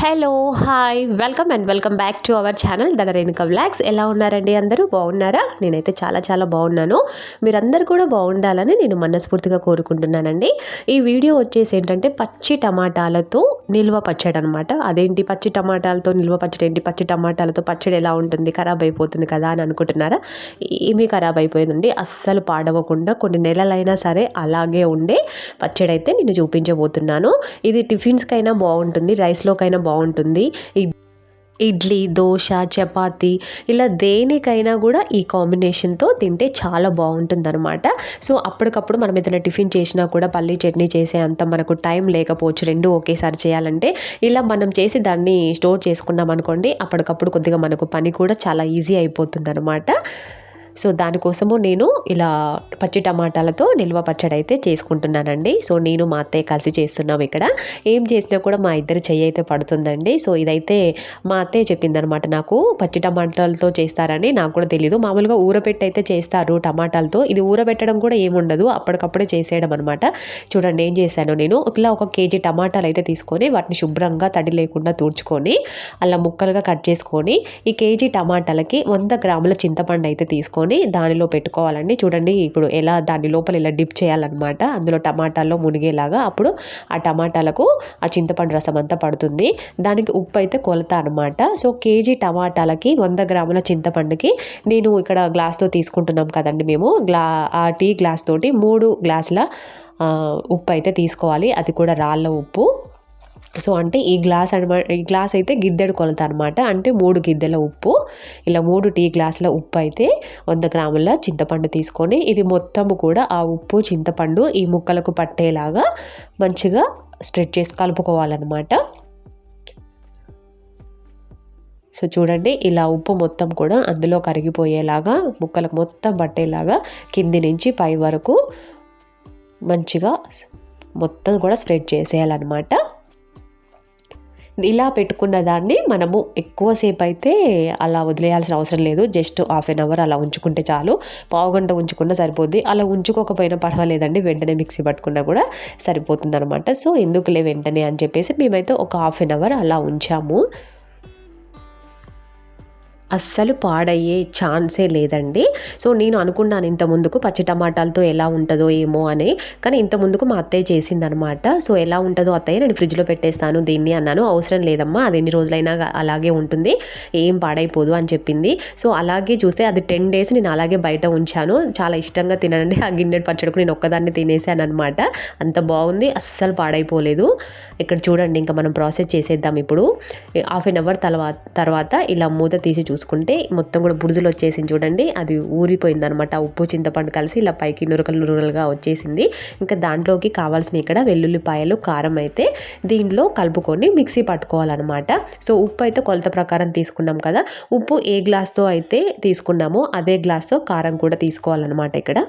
Hello hi welcome back to our channel ధన Renuka vlogs. ఎలా ఉన్నారండి? అందరూ బాగున్నారా? నేనైతే చాలా బాగున్నాను. మీరందరూ కూడా బాగుండాలని నేను మనస్ఫూర్తిగా కోరుకుంటున్నానండి. ఈ వీడియో వచ్చేసి ఏంటంటే పచ్చి టమాటాలతో నిల్వ పచ్చడి అనమాట. అదేంటి పచ్చి టమాటాలతో నిల్వ పచ్చడి ఏంటి? పచ్చి టమాటాలతో పచ్చడి ఎలా ఉంటుంది? ఖరాబ్ అయిపోతుంది కదా అని అనుకుంటున్నారా? ఏమీ ఖరాబ్ అయిపోయిందండి. అస్సలు పాడవకుండా కొన్ని నెలలైనా సరే అలాగే ఉండే పచ్చడి అయితే నేను చూపించబోతున్నాను. ఇది టిఫిన్స్కైనా బాగుంటుంది, రైస్లోకైనా బాగుంటుంది. ఇడ్లీ, దోశ, చపాతి ఇలా దేనికైనా కూడా ఈ కాంబినేషన్తో తింటే చాలా బాగుంటుంది అనమాట. సో అప్పటికప్పుడు మనం ఏదైనా టిఫిన్ చేసినా కూడా పల్లీ చట్నీ చేసే అంత మనకు టైం లేకపోవచ్చు రెండు ఒకేసారి చేయాలంటే, ఇలా మనం చేసి దాన్ని స్టోర్ చేసుకున్నాం అనుకోండి, అప్పటికప్పుడు కొద్దిగా మనకు పని కూడా చాలా ఈజీ అయిపోతుంది అనమాట. సో దానికోసము నేను ఇలా పచ్చి టమాటాలతో నిల్వ పచ్చడి అయితే చేసుకుంటున్నానండి. సో నేను మా అత్తయ్య కలిసి చేస్తున్నాం. ఇక్కడ ఏం చేసినా కూడా మా ఇద్దరి చెయ్యి అయితే పడుతుందండి. సో ఇదైతే మా అత్తయ్య చెప్పిందనమాట, నాకు పచ్చి టమాటాలతో చేస్తారని నాకు కూడా తెలీదు. మామూలుగా ఊరబెట్టి అయితే చేస్తారు టమాటాలతో, ఇది ఊరబెట్టడం కూడా ఏముండదు, అప్పటికప్పుడే చేసేయడం అనమాట. చూడండి ఏం చేశాను నేను, ఇలా 1 కేజీ టమాటాలు అయితే తీసుకొని వాటిని శుభ్రంగా తడి లేకుండా తుడుచుకొని అలా ముక్కలుగా కట్ చేసుకొని, ఈ కేజీ టమాటాలకి 100 గ్రాముల చింతపండు అయితే తీసుకొని దానిలో పెట్టుకోవాలండి. చూడండి ఇప్పుడు ఎలా దాని లోపల ఇలా డిప్ చేయాలన్నమాట, అందులో టమాటాల్లో మునిగేలాగా. అప్పుడు ఆ టమాటాలకు ఆ చింతపండు రసం అంతా పడుతుంది. దానికి ఉప్పు అయితే కొలత అనమాట. సో కేజీ టమాటాలకి 100 గ్రాముల చింతపండుకి నేను ఇక్కడ గ్లాస్తో తీసుకుంటున్నాం కదండి మేము, ఆ టీ గ్లాస్ తోటి 3 గ్లాసుల ఉప్పు అయితే తీసుకోవాలి. అది కూడా రాళ్ళ ఉప్పు. సో అంటే ఈ గ్లాస్ అయితే గిద్దెడు కొలత అనమాట, అంటే 3 గిద్దెల ఉప్పు. ఇలా 3 టీ గ్లాసుల ఉప్పు అయితే 100 గ్రాముల చింతపండు తీసుకొని, ఇది మొత్తము కూడా ఆ ఉప్పు చింతపండు ఈ ముక్కలకు పట్టేలాగా మంచిగా స్ప్రెడ్ చేసి కలుపుకోవాలన్నమాట. సో చూడండి ఇలా ఉప్పు మొత్తం కూడా అందులో కరిగిపోయేలాగా, ముక్కలకు మొత్తం పట్టేలాగా కింది నుంచి పై వరకు మంచిగా మొత్తం కూడా స్ప్రెడ్ చేసేయాలన్నమాట. ఇలా పెట్టుకున్న దాన్ని మనము ఎక్కువసేపు అయితే అలా వదిలేయాల్సిన అవసరం లేదు. జస్ట్ ½ an hour అలా ఉంచుకుంటే చాలు. పావుగంట ఉంచుకున్నా సరిపోద్ది. అలా ఉంచుకోకపోయినా పర్వాలేదండి, వెంటనే మిక్సీ పట్టుకున్నా కూడా సరిపోతుంది అనమాట. సో ఎందుకులే వెంటనే అని చెప్పేసి మేమైతే ఒక ½ an hour అలా ఉంచాము. అస్సలు పాడయ్యే ఛాన్సే లేదండి. సో నేను అనుకున్నాను ఇంత ముందుకు పచ్చి టమాటాలతో ఎలా ఉంటుందో ఏమో అని, కానీ ఇంత ముందుకు మా అత్తయ్య చేసిందనమాట. సో ఎలా ఉంటుందో అత్తయ్య, నేను ఫ్రిడ్జ్లో పెట్టేస్తాను దీన్ని అన్నాను. అవసరం లేదమ్మా, అది ఎన్ని రోజులైనా అలాగే ఉంటుంది, ఏం పాడైపోదు అని చెప్పింది. సో అలాగే చూస్తే అది 10 days నేను అలాగే బయట ఉంచాను. చాలా ఇష్టంగా తినండి ఆ గిన్నెడు పచ్చడికి నేను ఒక్కదాన్ని తినేసాను అనమాట. అంత బాగుంది, అస్సలు పాడైపోలేదు. ఇక్కడ చూడండి ఇంకా మనం ప్రాసెస్ చేసేద్దాం. ఇప్పుడు ½ an hour తర్వాత ఇలా మూత తీసి చూసుకుంటే మొత్తం కూడా బురుజులు వచ్చేసింది చూడండి, అది ఊరిపోయింది అనమాట. ఉప్పు చింతపండు కలిసి ఇలా పైకి నురకలుగా వచ్చేసింది. ఇంకా దాంట్లోకి కావాల్సిన ఇక్కడ వెల్లుల్లిపాయలు, కారం అయితే దీంట్లో కలుపుకొని మిక్సీ పట్టుకోవాలన్నమాట. సో ఉప్పు అయితే కొలత ప్రకారం తీసుకున్నాం కదా, ఉప్పు ఏ గ్లాస్తో అయితే తీసుకున్నామో అదే గ్లాస్తో కారం కూడా తీసుకోవాలన్నమాట ఇక్కడ.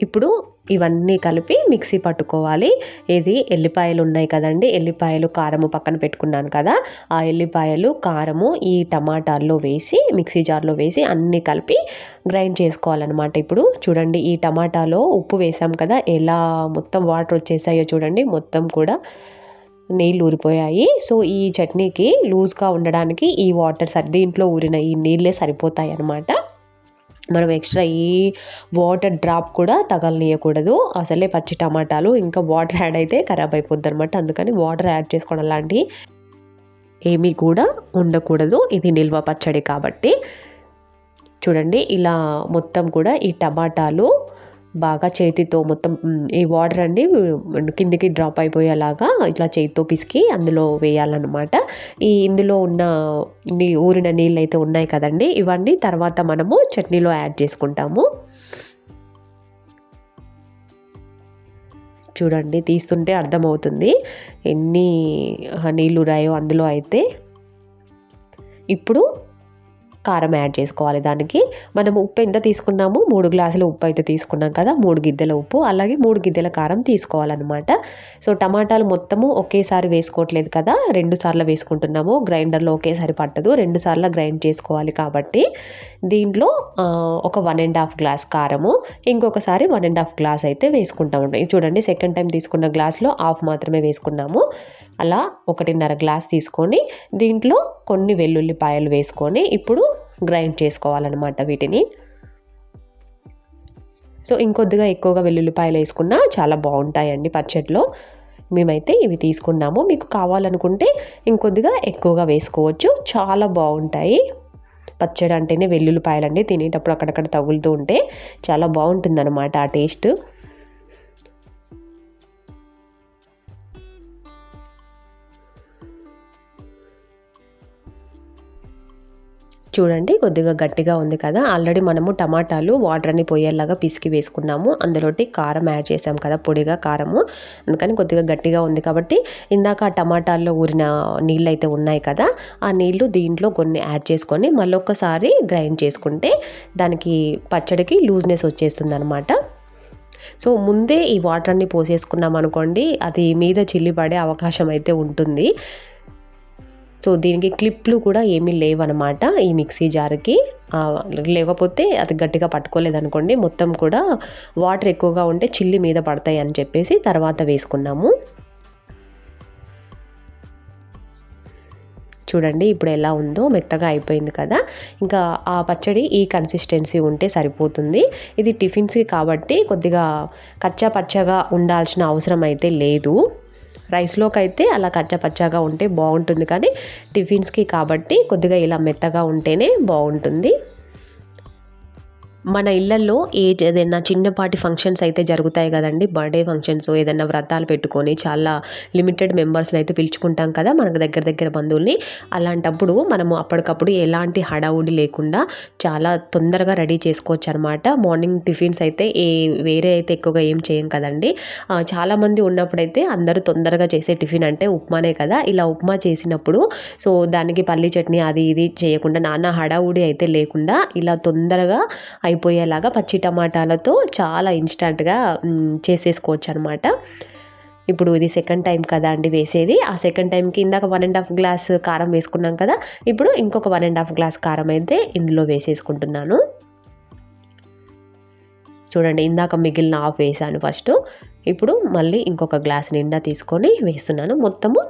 ఇప్పుడు ఇవన్నీ కలిపి మిక్సీ పట్టుకోవాలి. ఇది ఎల్లిపాయలు ఉన్నాయి కదండి, ఎల్లిపాయలు కారము పక్కన పెట్టుకున్నాను కదా, ఆ ఎల్లిపాయలు కారము ఈ టమాటాల్లో వేసి మిక్సీ జార్లో వేసి అన్నీ కలిపి గ్రైండ్ చేసుకోవాలన్నమాట. ఇప్పుడు చూడండి ఈ టమాటాలో ఉప్పు వేసాం కదా, ఎలా మొత్తం వాటర్ వచ్చేసాయో చూడండి, మొత్తం కూడా నీళ్ళు ఊరిపోయాయి. సో ఈ చట్నీకి లూజ్గా ఉండడానికి ఈ వాటర్ దీంట్లో ఊరిన ఈ నీళ్ళే సరిపోతాయి అన్నమాట. మనం ఎక్స్ట్రా ఈ వాటర్ డ్రాప్ కూడా తగలనీయకూడదు. అసలే పచ్చి టమాటాలు, ఇంకా వాటర్ యాడ్ అయితే ఖరాబ్ అయిపోద్ది అనమాట. అందుకని వాటర్ యాడ్ చేసుకోవడం లాంటివి ఏమీ కూడా ఉండకూడదు, ఇది నిల్వ పచ్చడి కాబట్టి. చూడండి ఇలా మొత్తం కూడా ఈ టమాటాలు బాగా చేతితో మొత్తం ఈ వాటర్ అండి కిందికి డ్రాప్ అయిపోయేలాగా ఇట్లా చేతితో పిసికి అందులో వేయాలన్నమాట. ఇందులో ఉన్న ఊరిన నీళ్ళు అయితే ఉన్నాయి కదండి, ఇవన్నీ తర్వాత మనము చట్నీలో యాడ్ చేసుకుంటాము. చూడండి తీస్తుంటే అర్థమవుతుంది ఎన్ని నీళ్ళు ఉన్నాయో అందులో అయితే. ఇప్పుడు కారం యాడ్ చేసుకోవాలి. దానికి మనం ఉప్పు ఎంత తీసుకున్నాము, 3 గ్లాసుల ఉప్పు అయితే తీసుకున్నాం కదా, 3 గిద్దెల ఉప్పు, అలాగే 3 గిద్దెల కారం తీసుకోవాలన్నమాట. సో టమాటాలు మొత్తము ఒకేసారి వేసుకోవట్లేదు కదా, 2 సార్లు వేసుకుంటున్నాము. గ్రైండర్లో ఒకేసారి పట్టదు, 2 సార్లు గ్రైండ్ చేసుకోవాలి కాబట్టి దీంట్లో ఒక 1.5 గ్లాస్ కారము, ఇంకొకసారి 1.5 గ్లాస్ అయితే వేసుకుంటాము. చూడండి సెకండ్ టైం తీసుకున్న గ్లాస్లో హాఫ్ మాత్రమే వేసుకున్నాము. అలా 1.5 గ్లాస్ తీసుకొని దీంట్లో కొన్ని వెల్లుల్లిపాయలు వేసుకొని ఇప్పుడు గ్రైండ్ చేసుకోవాలన్నమాట వీటిని. సో ఇంకొద్దిగా ఎక్కువగా వెల్లుల్లిపాయలు వేసుకున్నా చాలా బాగుంటాయండి పచ్చడిలో. మేమైతే ఇవి తీసుకున్నాము. మీకు కావాలనుకుంటే ఇంకొద్దిగా ఎక్కువగా వేసుకోవచ్చు, చాలా బాగుంటాయి. పచ్చడి అంటేనే వెల్లుల్లిపాయలండి, తినేటప్పుడు అక్కడక్కడ తగులుతూ ఉంటే చాలా బాగుంటుందన్నమాట ఆ టేస్ట్. చూడండి కొద్దిగా గట్టిగా ఉంది కదా. ఆల్రెడీ మనము టమాటాలు వాటర్ అని పోయేలాగా పిసికి వేసుకున్నాము, అందులోటి కారం యాడ్ చేసాం కదా, పొడిగా కారము, అందుకని కొద్దిగా గట్టిగా ఉంది. కాబట్టి ఇందాక ఆ టమాటాల్లో ఊరిన నీళ్ళు అయితే ఉన్నాయి కదా, ఆ నీళ్లు దీంట్లో కొన్ని యాడ్ చేసుకొని మళ్ళొక్కసారి గ్రైండ్ చేసుకుంటే దానికి పచ్చడికి లూజ్నెస్ వచ్చేస్తుంది అనమాట. సో ముందే ఈ వాటర్ అన్ని పోసేసుకున్నాం అనుకోండి, అది మీద చిల్లి పడే అవకాశం అయితే ఉంటుంది. సో దీనికి క్లిప్లు కూడా ఏమీ లేవన్నమాట ఈ మిక్సీ జార్కి. లేకపోతే అది గట్టిగా పట్టుకోలేదనుకోండి, మొత్తం కూడా వాటర్ ఎక్కువగా ఉంటే చిల్లి మీద పడతాయి అని చెప్పేసి తర్వాత వేసుకున్నాము. చూడండి ఇప్పుడు ఎలా ఉందో, మెత్తగా అయిపోయింది కదా. ఇంకా ఆ పచ్చడి ఈ కన్సిస్టెన్సీ ఉంటే సరిపోతుంది. ఇది టిఫిన్స్కి కాబట్టి కొద్దిగా కచ్చా పచ్చగా ఉండాల్సిన అవసరం అయితే లేదు. రైస్లోకి అయితే అలా కచ్చపచ్చగా ఉంటే బాగుంటుంది, కానీ టిఫిన్స్కి కాబట్టి కొద్దిగా ఇలా మెత్తగా ఉంటేనే బాగుంటుంది. మన ఇళ్లల్లో ఏదైనా చిన్నపాటి ఫంక్షన్స్ అయితే జరుగుతాయి కదండి, బర్త్డే ఫంక్షన్స్, ఏదైనా వ్రతాలు పెట్టుకొని చాలా లిమిటెడ్ మెంబర్స్ని అయితే పిలుచుకుంటాం కదా మనకు దగ్గర బంధువుల్ని. అలాంటప్పుడు మనము అప్పటికప్పుడు ఎలాంటి హడావుడి లేకుండా చాలా తొందరగా రెడీ చేసుకోవచ్చు అనమాట. మార్నింగ్ టిఫిన్స్ అయితే వేరే అయితే ఎక్కువగా ఏం చేయం కదండి. చాలామంది ఉన్నప్పుడైతే అందరూ తొందరగా చేసే టిఫిన్ అంటే ఉప్మానే కదా. ఇలా ఉప్మా చేసినప్పుడు సో దానికి పల్లి చట్నీ అది ఇది చేయకుండా, నానా హడావుడి అయితే లేకుండా ఇలా తొందరగా అయిపోయేలాగా పచ్చి టమాటాలతో చాలా ఇన్స్టంట్గా చేసేసుకోవచ్చు అనమాట. ఇప్పుడు ఇది సెకండ్ టైం కదా అండి వేసేది. ఆ సెకండ్ టైంకి ఇందాక 1.5 గ్లాస్ కారం వేసుకున్నాం కదా, ఇప్పుడు ఇంకొక 1.5 గ్లాస్ కారం అయితే ఇందులో వేసేసుకుంటున్నాను. చూడండి ఇందాక మిగిలిన హాఫ్ వేసాను ఫస్ట్, ఇప్పుడు మళ్ళీ ఇంకొక గ్లాస్ నిండా తీసుకొని వేస్తున్నాను. మొత్తము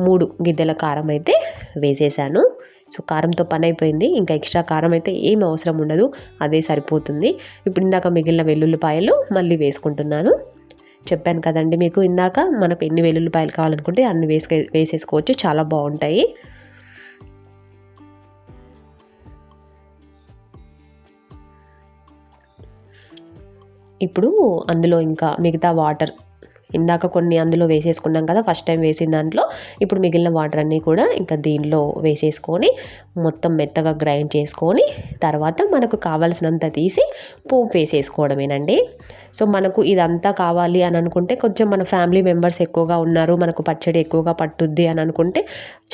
3 గిద్దెల కారం అయితే వేసేసాను. సో కారంతో పని అయిపోయింది, ఇంకా ఎక్స్ట్రా కారం అయితే ఏమి అవసరం ఉండదు, అదే సరిపోతుంది. ఇప్పుడు ఇందాక మిగిలిన వెల్లుల్లిపాయలు మళ్ళీ వేసుకుంటున్నాను. చెప్పాను కదండి మీకు ఇందాక, మనకు ఎన్ని వెల్లుల్లిపాయలు కావాలనుకుంటే అన్ని వేసేసుకోవచ్చు, చాలా బాగుంటాయి. ఇప్పుడు అందులో ఇంకా మిగతా వాటర్ ఇందాక కొన్ని అందులో వేసేసుకున్నాం కదా ఫస్ట్ టైం వేసిన దాంట్లో, ఇప్పుడు మిగిలిన వాటర్ అన్నీ కూడా ఇంకా దీనిలో వేసేసుకొని మొత్తం మెత్తగా గ్రైండ్ చేసుకొని తర్వాత మనకు కావాల్సినంత తీసి పోపు వేసేసుకోవడమేనండి. సో మనకు ఇదంతా కావాలి అని అనుకుంటే, కొంచెం మన ఫ్యామిలీ మెంబర్స్ ఎక్కువగా ఉన్నారు, మనకు పచ్చడి ఎక్కువగా పట్టుద్ది అని అనుకుంటే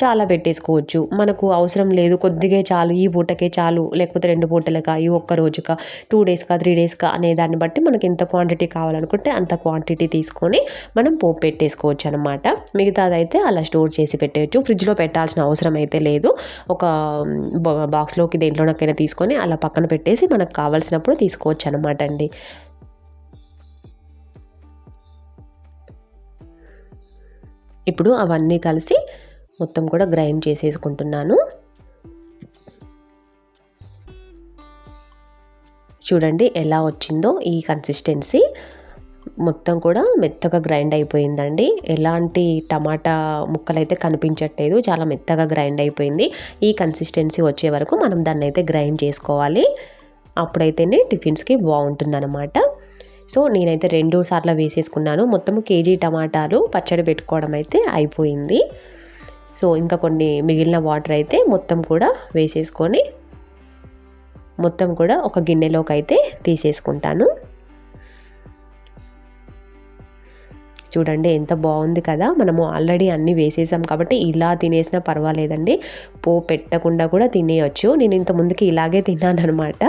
చాలా పెట్టేసుకోవచ్చు. మనకు అవసరం లేదు, కొద్దిగా చాలు, ఈ పూటకే చాలు, లేకపోతే 2 పూటలకా, ఈ ఒక్క రోజుకా, 2 డేస్కా 3 డేస్కా అనే దాన్ని బట్టి మనకి ఎంత క్వాంటిటీ కావాలనుకుంటే అంత క్వాంటిటీ తీసుకొని మనం పోపు పెట్టేసుకోవచ్చు అనమాట. మిగతాదైతే అలా స్టోర్ చేసి పెట్టేయచ్చు, ఫ్రిడ్జ్లో పెట్టాల్సిన అవసరం అయితే లేదు. ఒక బాక్స్లోకి దేంట్లోనకైనా తీసుకొని అలా పక్కన పెట్టేసి మనకు కావాల్సినప్పుడు తీసుకోవచ్చు అనమాట అండి. ఇప్పుడు అవన్నీ కలిసి మొత్తం కూడా గ్రైండ్ చేసేసుకుంటున్నాను. చూడండి ఎలా వచ్చిందో ఈ కన్సిస్టెన్సీ, మొత్తం కూడా మెత్తగా గ్రైండ్ అయిపోయిందండి. ఎలాంటి టమాటా ముక్కలు అయితే కనిపించట్లేదు, చాలా మెత్తగా గ్రైండ్ అయిపోయింది. ఈ కన్సిస్టెన్సీ వచ్చే వరకు మనం దాన్ని అయితే గ్రైండ్ చేసుకోవాలి, అప్పుడైతేనే టిఫిన్స్కి బాగుంటుందన్నమాట. సో నేనైతే 2 సార్లు వేసేసుకున్నాను. మొత్తం కేజీ టమాటాలు పచ్చడి పెట్టుకోవడం అయితే అయిపోయింది. సో ఇంకా కొన్ని మిగిలిన వాటర్ అయితే మొత్తం కూడా వేసేసుకొని మొత్తం కూడా ఒక గిన్నెలోకి అయితే తీసేసుకుంటాను. చూడండి ఎంత బాగుంది కదా. మనము ఆల్రెడీ అన్నీ వేసేసాం కాబట్టి ఇలా తినేసినా పర్వాలేదండి, పోపు పెట్టకుండా కూడా తినేయచ్చు. నేను ఇంత ముందుకి ఇలాగే తిన్నాను అనమాట,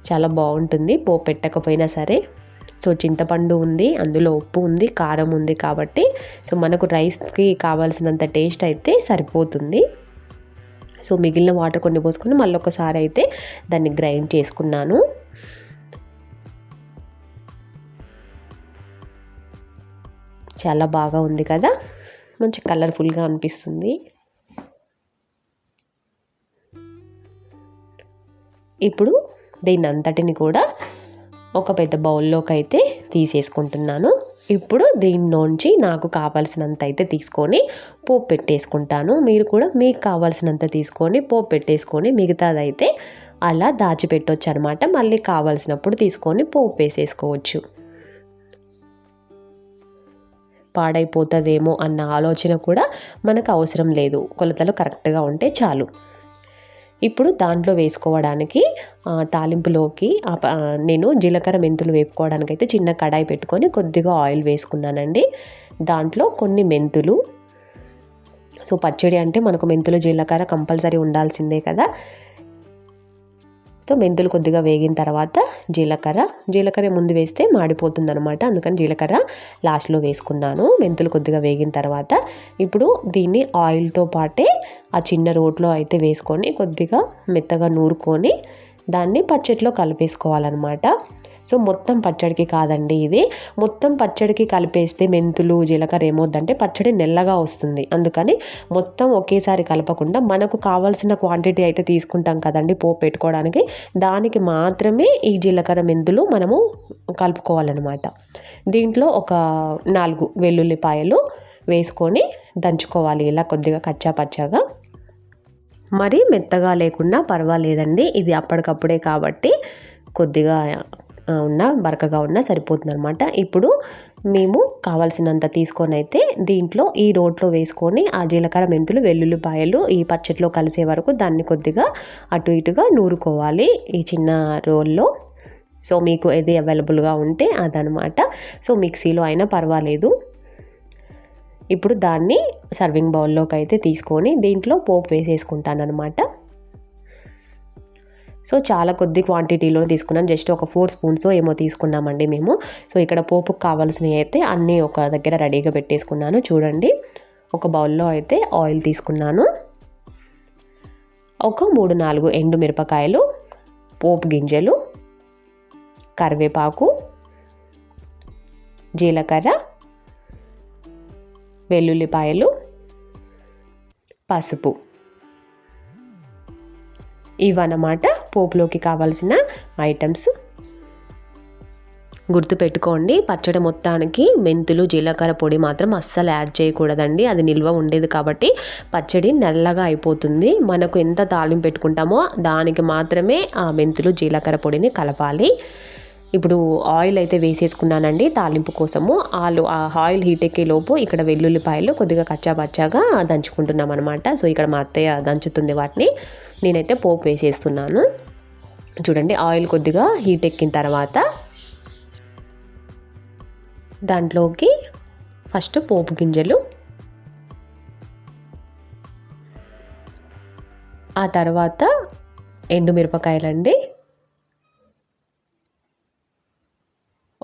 చాలా బాగుంటుంది పోపు పెట్టకపోయినా సరే. సో చింతపండు ఉంది, అందులో ఉప్పు ఉంది, కారం ఉంది కాబట్టి సో మనకు రైస్కి కావాల్సినంత టేస్ట్ అయితే సరిపోతుంది. సో మిగిలిన వాటర్ కొన్ని పోసుకొని మళ్ళీ ఒకసారి అయితే దాన్ని గ్రైండ్ చేసుకున్నాను. చాలా బాగా ఉంది కదా. మంచి కలర్ఫుల్గా అనిపిస్తుంది. ఇప్పుడు దీన్ని అంతటిని కూడా ఒక పెద్ద బౌల్లోకి అయితే తీసేసుకుంటున్నాను. ఇప్పుడు దీనిలోంచి నాకు కావాల్సినంత అయితే తీసుకొని పోపు పెట్టేసుకుంటాను. మీరు కూడా మీకు కావాల్సినంత తీసుకొని పోపు పెట్టేసుకొని మిగతాదైతే అలా దాచిపెట్టవచ్చు అనమాట. మళ్ళీ కావాల్సినప్పుడు తీసుకొని పోపు వేసేసుకోవచ్చు. పాడైపోతుందేమో అన్న ఆలోచన కూడా మనకు అవసరం లేదు. కొలతలు కరెక్ట్గా ఉంటే చాలు. ఇప్పుడు దాంట్లో వేసుకోవడానికి తాలింపులోకి నేను జీలకర్ర మెంతులు వేపుకోవడానికి అయితే చిన్న కడాయి పెట్టుకొని కొద్దిగా ఆయిల్ వేసుకున్నానండి. దాంట్లో కొన్ని మెంతులు. సో పచ్చడి అంటే మనకు మెంతులు జీలకర్ర కంపల్సరీ ఉండాల్సిందే కదా. సో మెంతులు కొద్దిగా వేగిన తర్వాత జీలకర్ర ముందు వేస్తే మాడిపోతుంది అనమాట. అందుకని జీలకర్ర లాస్ట్లో వేసుకున్నాను. మెంతులు కొద్దిగా వేగిన తర్వాత ఇప్పుడు దీన్ని ఆయిల్తో పాటే ఆ చిన్న రోట్లో అయితే వేసుకొని కొద్దిగా మెత్తగా నూరుకొని దాన్ని పచ్చడిలో కలిపేసుకోవాలన్నమాట. సో మొత్తం పచ్చడికి కాదండి ఇది. మొత్తం పచ్చడికి కలిపేస్తే మెంతులు జీలకర్ర ఏమవుద్దంటే పచ్చడి నెల్లగా వస్తుంది. అందుకని మొత్తం ఒకేసారి కలపకుండా మనకు కావాల్సిన క్వాంటిటీ అయితే తీసుకుంటాం కదండి పోపు పెట్టుకోవడానికి, దానికి మాత్రమే ఈ జీలకర్ర మెంతులు మనము కలుపుకోవాలన్నమాట. దీంట్లో ఒక 4 వెల్లుల్లిపాయలు వేసుకొని దంచుకోవాలి ఇలా కొద్దిగా కచ్చా పచ్చాగా. మరి మెత్తగా లేకుండా పర్వాలేదండి. ఇది అప్పటికప్పుడే కాబట్టి కొద్దిగా బరకగా ఉన్నా సరిపోతుంది అనమాట. ఇప్పుడు మేము కావాల్సినంత తీసుకొని అయితే దీంట్లో ఈ రోట్లో వేసుకొని ఆ జీలకర్ర మెంతులు వెల్లుల్లిపాయలు ఈ పచ్చడిలో కలిసే వరకు దాన్ని కొద్దిగా అటు ఇటుగా నూరుకోవాలి ఈ చిన్న రోల్లో. సో మీకు ఏది అవైలబుల్గా ఉంటే అదనమాట. సో మిక్సీలో అయినా పర్వాలేదు. ఇప్పుడు దాన్ని సర్వింగ్ బౌల్లోకి అయితే తీసుకొని దీంట్లో పోపు వేసేసుకుంటాను అనమాట. సో చాలా కొద్ది క్వాంటిటీలో తీసుకున్నాను. జస్ట్ ఒక 4 స్పూన్స్ ఏమో తీసుకున్నామండి మేము. సో ఇక్కడ పోపుకు కావాల్సినవి అయితే అన్నీ ఒక దగ్గర రెడీగా పెట్టేసుకున్నాను. చూడండి, ఒక బౌల్లో అయితే ఆయిల్ తీసుకున్నాను. ఒక 3-4 ఎండు మిరపకాయలు, పోపు గింజలు, కరివేపాకు, జీలకర్ర, వెల్లుల్లిపాయలు, పసుపు, ఇవన్నమాట పోపులోకి కావాల్సిన ఐటమ్స్. గుర్తుపెట్టుకోండి, పచ్చడి మొత్తానికి మెంతులు జీలకర్ర పొడి మాత్రం అస్సలు యాడ్ చేయకూడదండి. అది నిల్వ ఉండేది కాబట్టి పచ్చడి నల్లగా అయిపోతుంది. మనకు ఎంత తాలింపు పెట్టుకుంటామో దానికి మాత్రమే ఆ మెంతులు జీలకర్ర పొడిని కలపాలి. ఇప్పుడు ఆయిల్ అయితే వేసేసుకున్నానండి తాలింపు కోసము. ఆ ఆయిల్ హీట్ ఎక్కే లోపు ఇక్కడ వెల్లుల్లిపాయలు కొద్దిగా కచ్చాపచ్చాగా దంచుకుంటున్నాం అనమాట. సో ఇక్కడ మా అత్తయ్య దంచుతుంది వాటిని, నేనైతే పోపు వేసేస్తున్నాను. చూడండి, ఆయిల్ కొద్దిగా హీట్ ఎక్కిన తర్వాత దాంట్లోకి ఫస్ట్ పోపు గింజలు, ఆ తర్వాత ఎండుమిరపకాయలండి,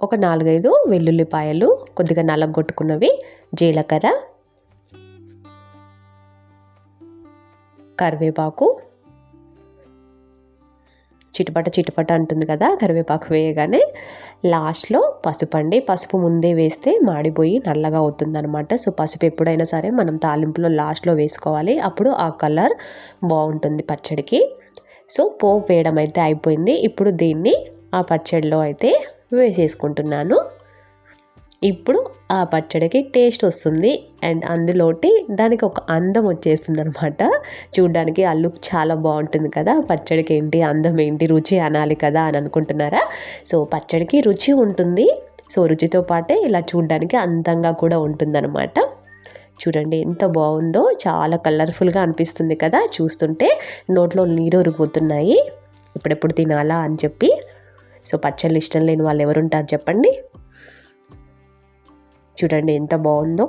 ఒక 4-5 వెల్లుల్లిపాయలు కొద్దిగా నలగొట్టుకున్నవి, జీలకర్ర, కరివేపాకు, చిటపట అంటుంది కదా కరివేపాకు వేయగానే. లాస్ట్లో పసుపు అండి. పసుపు ముందే వేస్తే మాడిపోయి నల్లగా అవుతుందన్నమాట. సో పసుపు ఎప్పుడైనా సరే మనం తాలింపులో లాస్ట్లో వేసుకోవాలి, అప్పుడు ఆ కలర్ బాగుంటుంది పచ్చడికి. సో పోపు వేయడం అయితే అయిపోయింది. ఇప్పుడు దీన్ని ఆ పచ్చడిలో అయితే వేసేసుకుంటున్నాను. ఇప్పుడు ఆ పచ్చడికి టేస్ట్ వస్తుంది అండ్ అందులోటి దానికి ఒక అందం వచ్చేస్తుంది అనమాట. చూడ్డానికి ఆ లుక్ చాలా బాగుంటుంది కదా. పచ్చడికి ఏంటి అందం ఏంటి, రుచి అనాలి కదా అని అనుకుంటున్నారా? సో పచ్చడికి రుచి ఉంటుంది. సో రుచితో పాటే ఇలా చూడ్డానికి అందంగా కూడా ఉంటుందన్నమాట. చూడండి ఎంత బాగుందో, చాలా కలర్ఫుల్గా అనిపిస్తుంది కదా. చూస్తుంటే నోట్లో నీరూరిపోతున్నాయి, ఇప్పుడెప్పుడు తినాలా అని చెప్పి. సో పచ్చళ్ళు ఇష్టం లేని వాళ్ళు ఎవరుంటారు చెప్పండి. చూడండి ఎంత బాగుందో.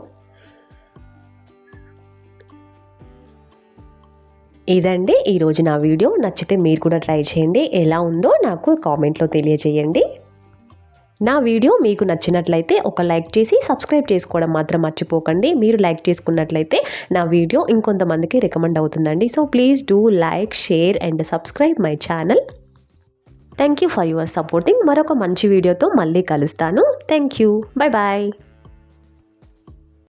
ఇదండి ఈరోజు నా వీడియో. నచ్చితే మీరు కూడా ట్రై చేయండి. ఎలా ఉందో నాకు కామెంట్లో తెలియజేయండి. నా వీడియో మీకు నచ్చినట్లయితే ఒక లైక్ చేసి సబ్స్క్రైబ్ చేసుకోవడం మాత్రం మర్చిపోకండి. మీరు లైక్ చేసుకున్నట్లయితే నా వీడియో ఇంకొంతమందికి రికమెండ్ అవుతుందండి. So please do like, share and subscribe my channel. Thank you for your supporting. మరొక మంచి వీడియోతో మళ్ళీ కలుస్తాను. Thank you. Bye bye.